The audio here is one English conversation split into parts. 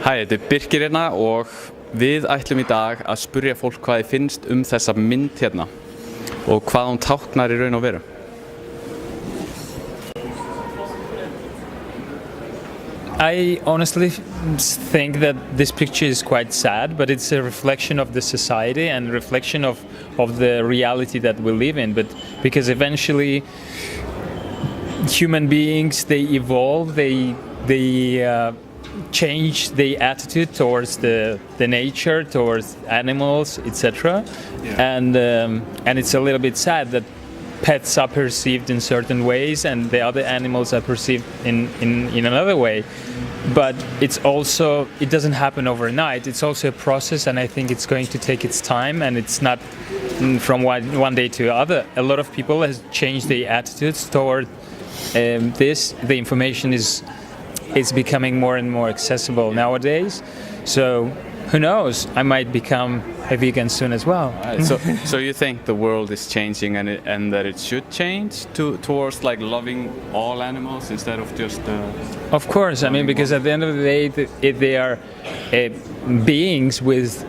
Hæ, þetta Birkir hérna og við ætlum í dag að spyrja fólk hvað þið finnst þessa mynd hérna og hvað hún táknar í raun og veru. I honestly think that this picture is quite sad, but it's a reflection of the society and a reflection of the reality that we live in. But because eventually human beings, they evolve, they change their attitude towards the nature, towards animals, etc. Yeah. And it's a little bit sad that pets are perceived in certain ways and the other animals are perceived in another way. But it doesn't happen overnight. It's also a process, and I think it's going to take its time, and it's not from one day to the other. A lot of people has changed their attitudes toward this. The information is becoming more and more accessible nowadays. So who knows? I might become a vegan soon as well. Right. So you think the world is changing and that it should change towards like loving all animals instead of just Of course, I mean, because at the end of the day, they are beings with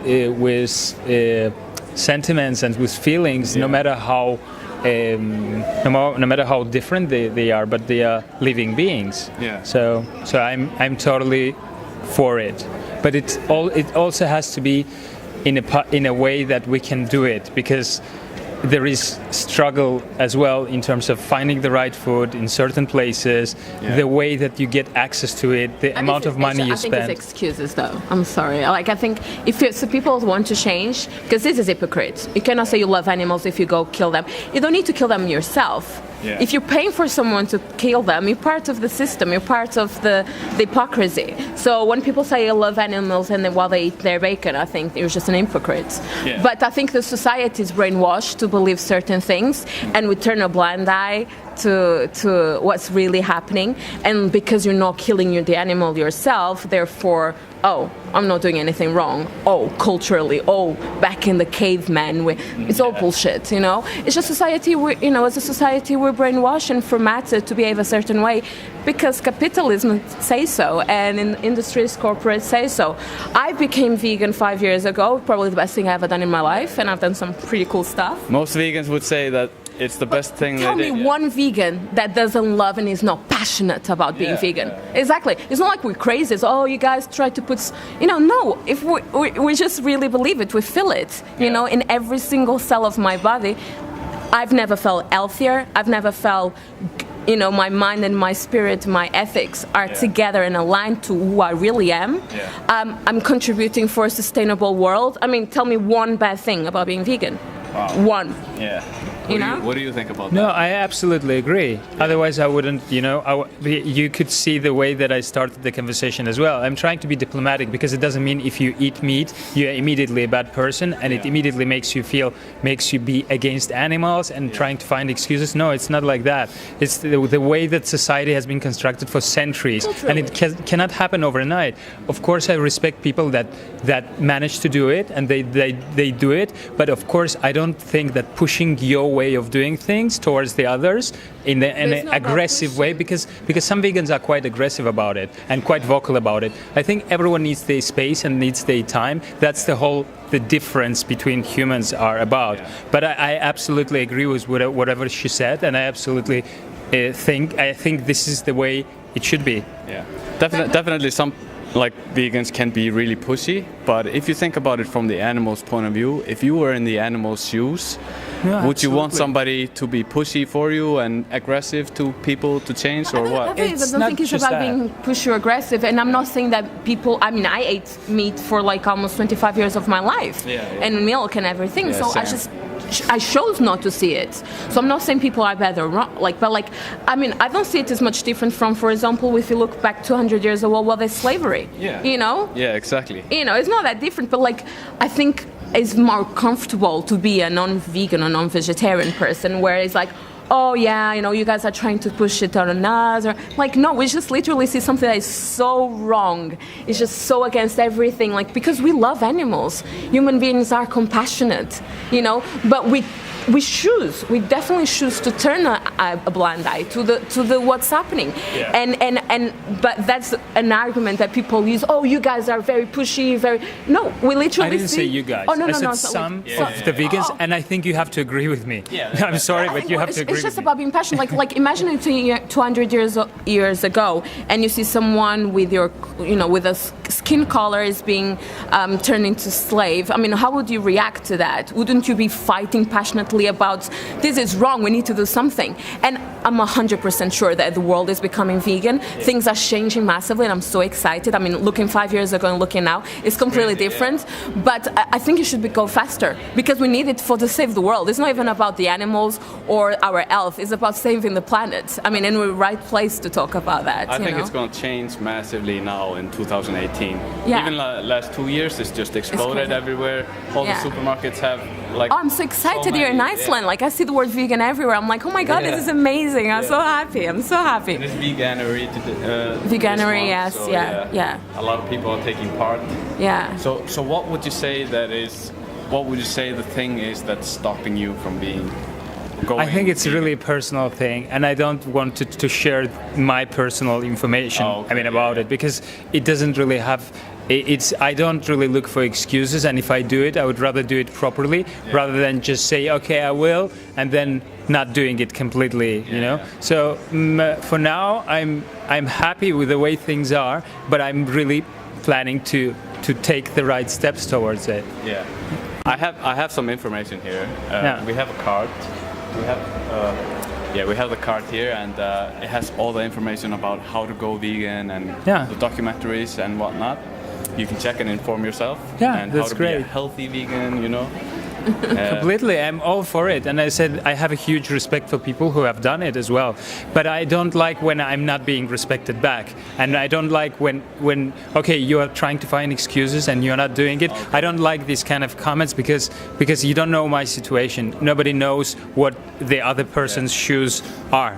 sentiments and with feelings, no matter how no matter how different they are, but they are living beings. Yeah. So I'm totally for it, but it also has to be in a way that we can do it, because there is struggle as well in terms of finding the right food in certain places, the way that you get access to it, the amount of money you spend. I think it's excuses, though. I'm sorry. Like, I think if people want to change, because this is hypocrite. You cannot say you love animals if you go kill them. You don't need to kill them yourself. Yeah. If you're paying for someone to kill them, you're part of the system, you're part of the hypocrisy. So when people say I love animals and while they eat their bacon, I think you're just an hypocrite. Yeah. But I think the society is brainwashed to believe certain things, and we turn a blind eye to what's really happening. And because you're not killing the animal yourself, therefore, oh, I'm not doing anything wrong. Oh, culturally, back in the caveman, it's all bullshit, you know? It's just society, as a society, we're brainwashed and formatted to behave a certain way because capitalism says so, and industries, corporates say so. I became vegan 5 years ago, probably the best thing I ever done in my life, and I've done some pretty cool stuff. Most vegans would say that it's the best thing they did. Tell me one vegan that doesn't love and is not passionate about being vegan. Yeah. Exactly. It's not like we're crazy. It's, you guys try to put... no. If we just really believe it, we feel it, in every single cell of my body. I've never felt healthier. I've never felt... my mind and my spirit, my ethics are together and aligned to who I really am. Yeah. I'm contributing for a sustainable world. I mean, tell me one bad thing about being vegan. Wow. One. Yeah. What do you think about that? No, I absolutely agree. Yeah. Otherwise, I wouldn't, you could see the way that I started the conversation as well. I'm trying to be diplomatic because it doesn't mean if you eat meat, you're immediately a bad person and it immediately makes you be against animals and trying to find excuses. No, it's not like that. It's the way that society has been constructed for centuries, and it cannot happen overnight. Of course, I respect people that manage to do it and they do it, but of course, I don't think that pushing your way of doing things towards the others in an aggressive way, because some vegans are quite aggressive about it and quite vocal about it. I think everyone needs their space and needs their time. That's the difference between humans are about. Yeah. But I absolutely agree with whatever she said, and I absolutely think this is the way it should be. Yeah, definitely some vegans can be really pushy, but if you think about it from the animal's point of view, if you were in the animal's shoes, would you want somebody to be pushy for you and aggressive to people to change, or what? I don't think it's about being pushy or aggressive, and I'm not saying that people... I mean, I ate meat for almost 25 years of my life, and milk and everything, so same. I chose not to see it. So I'm not saying people are bad or wrong, but I don't see it as much different from, for example, if you look back 200 years ago, there's slavery. Yeah. Yeah, exactly. It's not that different, but I think it's more comfortable to be a non-vegan or non-vegetarian person, where it's you guys are trying to push it on us, or no, we just literally see something that is so wrong. It's just so against everything, because we love animals. Human beings are compassionate, but we definitely choose to turn a blind eye to the what's happening. But that's an argument that people use. Oh, you guys are very pushy, no, we literally I didn't say you guys. Oh, no, I no, said no, some of the vegans, and I think you have to agree with me. I'm sorry, but you have to agree it's just with me. about being passionate. Like imagine it 200 years ago, and you see someone with with a skin color is being turned into slave. I mean, how would you react to that? Wouldn't you be fighting passionately about this is wrong, we need to do something? And I'm 100% sure that the world is becoming vegan. Things are changing massively, and I'm so excited. I mean, looking 5 years ago and looking now, it's completely different. But I think it should go faster because we need it to save the world. It's not even about the animals or our health. It's about saving the planet. I mean, and we're the right place to talk about that. I think it's going to change massively now in 2018. Yeah. Even the last 2 years, it's just exploded everywhere. All the supermarkets have like. Oh, I'm so excited here in Iceland. Like I see the word vegan everywhere. I'm like, oh my god, this is amazing. I'm so happy. I'm so happy. And it's veganery. Veganery, yes, so, yeah. A lot of people are taking part. Yeah. So what would you say what would you say the thing is that's stopping you from being going? I think it's vegan? really a personal thing, and I don't want to share my personal information. About it because it doesn't really have. I don't really look for excuses, and if I do it, I would rather do it properly rather than just say, okay, I will, and then not doing it completely. You know. So for now, I'm happy with the way things are, but I'm really planning to take the right steps towards it. Yeah. I have some information here. We have a card. We have the card here, and it has all the information about how to go vegan and the documentaries and whatnot. You can check and inform yourself. And that's how to great. be a healthy vegan, Completely, I'm all for it, and I said I have a huge respect for people who have done it as well. But I don't like when I'm not being respected back, and I don't like when you are trying to find excuses and you're not doing it. I don't like these kind of comments because you don't know my situation. Nobody knows what the other person's shoes are,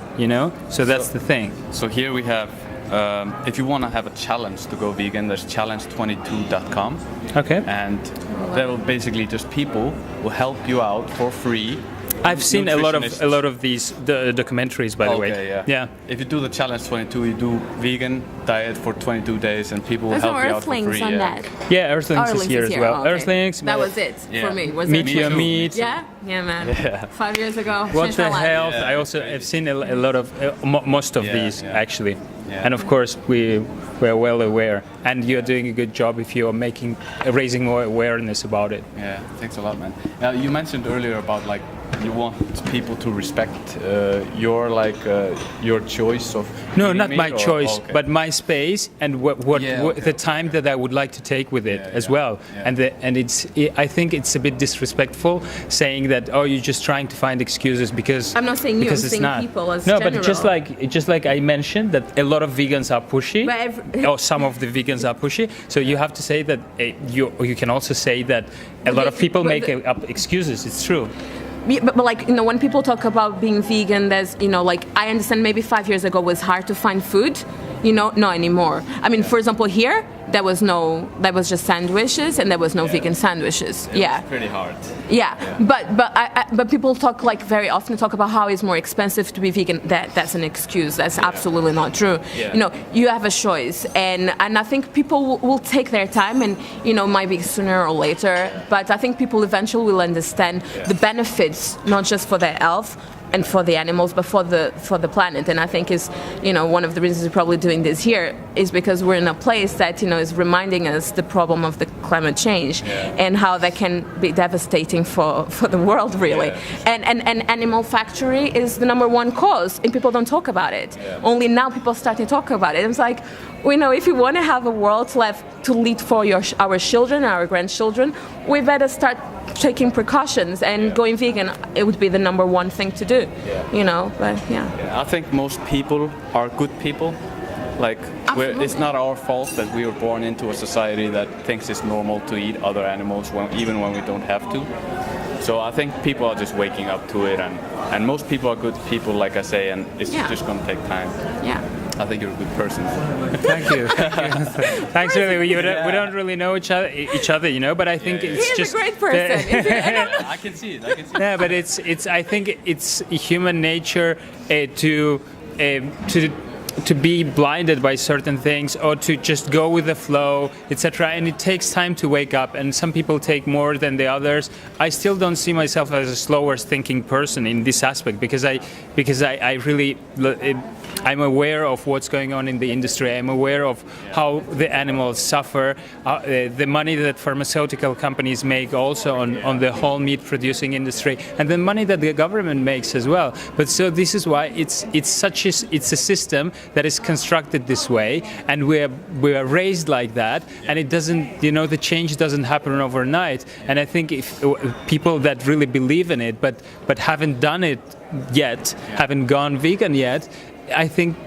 So that's the thing. So here we have. If you want to have a challenge to go vegan, there's challenge22.com. Okay. And there will basically just people will help you out for free. I've seen a lot of these documentaries, by the way. Yeah. If you do the challenge 22, you do vegan diet for 22 days, and people will help you out for free. Earthlings on that. Yeah, Earthlings is here as well. Oh, okay. Earthlings. That was it for me. Was Meat it your meat. Yeah, man. Yeah. 5 years ago. What the hell? Yeah, I also have seen a lot of most of these actually, and of course we're well aware. And you're doing a good job if you're raising more awareness about it. Yeah, thanks a lot, man. Now you mentioned earlier about you want people to respect your choice of. No, not my meat, choice, but my space and what the time that I would like to take with it as well. Yeah. And I think it's a bit disrespectful saying that you're just trying to find excuses because I'm not saying you, I'm saying not. people as no, general. but just like I mentioned that a lot of vegans are pushy, or some of the vegans are pushy. So you have to say that you can also say that a lot of people make up excuses. It's true. But when people talk about being vegan, there's I understand maybe 5 years ago it was hard to find food, not anymore. I mean, for example, here there was just sandwiches and there was no vegan sandwiches. It was pretty hard. Yeah. But people talk very often talk about how it's more expensive to be vegan. That's an excuse. That's absolutely not true. Yeah. You have a choice, and I think people will take their time, and might be sooner or later. But I think people eventually will understand the benefits, not just for their health and for the animals, but for the planet. And I think is one of the reasons we're probably doing this here is because we're in a place that is reminding us the problem of the climate change and how that can be devastating for the world really. And animal factory is the number one cause, and people don't talk about it. Only now people starting to talk about it. It's like, if you want to have a world to lead for our children, our grandchildren, we better start taking precautions and going vegan. It would be the number one thing to do, I think most people are good people. It's not our fault that we were born into a society that thinks it's normal to eat other animals even when we don't have to. So I think people are just waking up to it, and most people are good people, like I say, and it's just going to take time. Yeah. I think you're a good person. Thank you. Thanks, really. We don't really know each other, you know. But I think it's He's just a great person. I can see it. Yeah, but it's. I think it's human nature to be blinded by certain things or to just go with the flow, etc. And it takes time to wake up, and some people take more than the others. I still don't see myself as a slower thinking person in this aspect because I really I'm aware of what's going on in the industry. I'm aware of how the animals suffer, the money that pharmaceutical companies make also on the whole meat producing industry, and the money that the government makes as well. But so this is why it's a system that is constructed this way, and we are raised like that, and it doesn't, you know, the change doesn't happen overnight. And I think if people that really believe in it, but haven't done it yet, haven't gone vegan yet, I think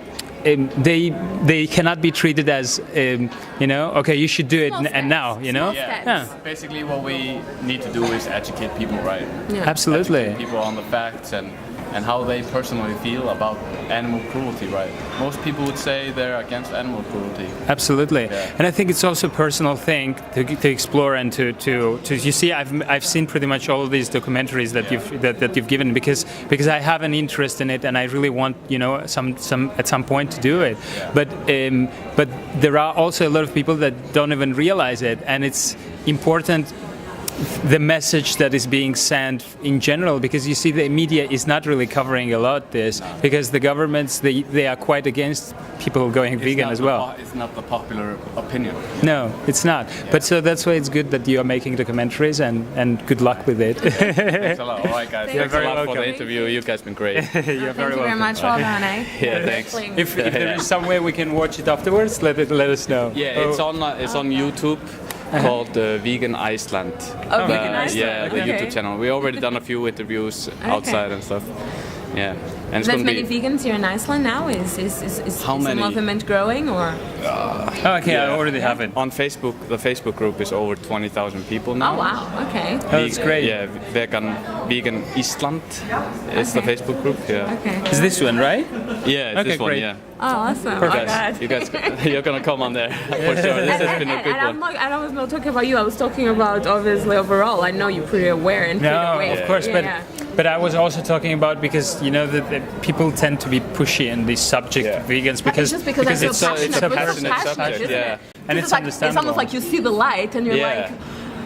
they cannot be treated as you know, okay, you should do it and now, you know. Yeah. Basically, what we need to do is educate people, right? Yeah. Absolutely. Educate people on the facts and how they personally feel about animal cruelty, right? Most people would say they're against animal cruelty. Absolutely. Yeah. And I think it's also a personal thing to explore and to you see, I've seen pretty much all of these documentaries that you've given because I have an interest in it and I really want, you know, some at some point to do it. Yeah. But there are also a lot of people that don't even realize it, and it's important, the message that is being sent in general, because you see the media is not really covering a lot this, because the governments they are quite against people going vegan as well. It's not the popular opinion. No, it's not. Yeah. But so that's why it's good that you are making documentaries, and good luck with it. Thanks a lot. All right, guys. Thanks a lot for the interview. You guys have been great. Thank you very much. Well done, eh? Yeah, thanks. If there is some way we can watch it afterwards, let us know. Yeah, it's on YouTube. Called Vegan Iceland. Oh, Vegan Iceland. Yeah, the YouTube channel. We already done a few interviews outside and stuff. Yeah, and it's there's many vegans here in Iceland now. Is how many? The movement growing or? Okay, yeah. I already have it on Facebook. The Facebook group is over 20,000 people now. Oh wow! Okay. That's great. Yeah, Vegan Iceland is the Facebook group. Yeah. Okay. Is this one right? Yeah, it's this one. Great. Yeah. Oh, awesome! You guys, you're gonna come on there for sure. This has been a good one. I was not talking about you. I was talking about obviously overall. I know you're pretty aware and pretty aware. Of course, but I was also talking about because you know that people tend to be pushy in this subject, vegans, because it's a passionate subject, yeah. And it's like, understandable. It's almost like you see the light and you're like,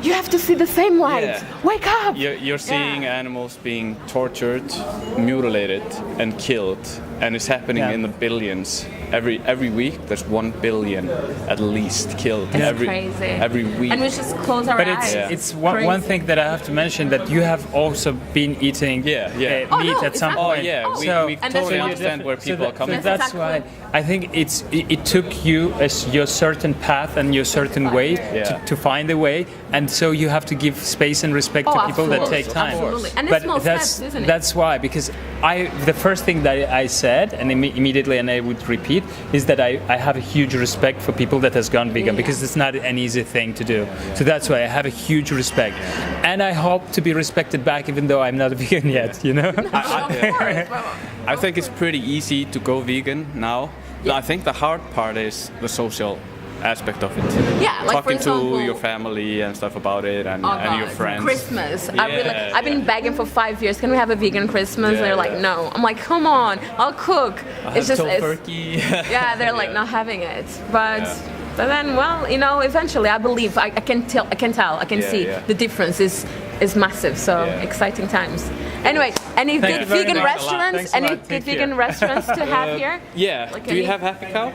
you have to see the same light. Yeah. Wake up! You're seeing animals being tortured, mutilated, and killed, and it's happening in the billions. Every week, there's 1 billion at least killed. It's crazy. Every week. And we just close our eyes. But it's one thing that I have to mention, that you have also been eating meat at some point. Oh yeah, we totally understand where people are coming from. That's why I think it took you as your certain path and your certain way to find a way, and so you have to give space and respect to people that take time. Absolutely. And it's small steps, isn't it? That's why, because the first thing that I said, and immediately, and I would repeat, is that I have a huge respect for people that has gone vegan, because it's not an easy thing to do. So that's why I have a huge respect, and I hope to be respected back, even though I'm not a vegan yet. You know. I think it's pretty easy to go vegan now. I think the hard part is the social aspect of it. Yeah, like talking for example, to your family and stuff about it, and your friends. Christmas. I've been begging for 5 years. Can we have a vegan Christmas? And they're like, no. I'm like, come on, I'll cook. It's turkey. Yeah, they're like not having it. But then, well, you know, eventually, I believe I can see the difference is massive. So exciting times. Anyway, any good vegan restaurants? Any good vegan restaurants to have here? Yeah. Do you have Happy Cow?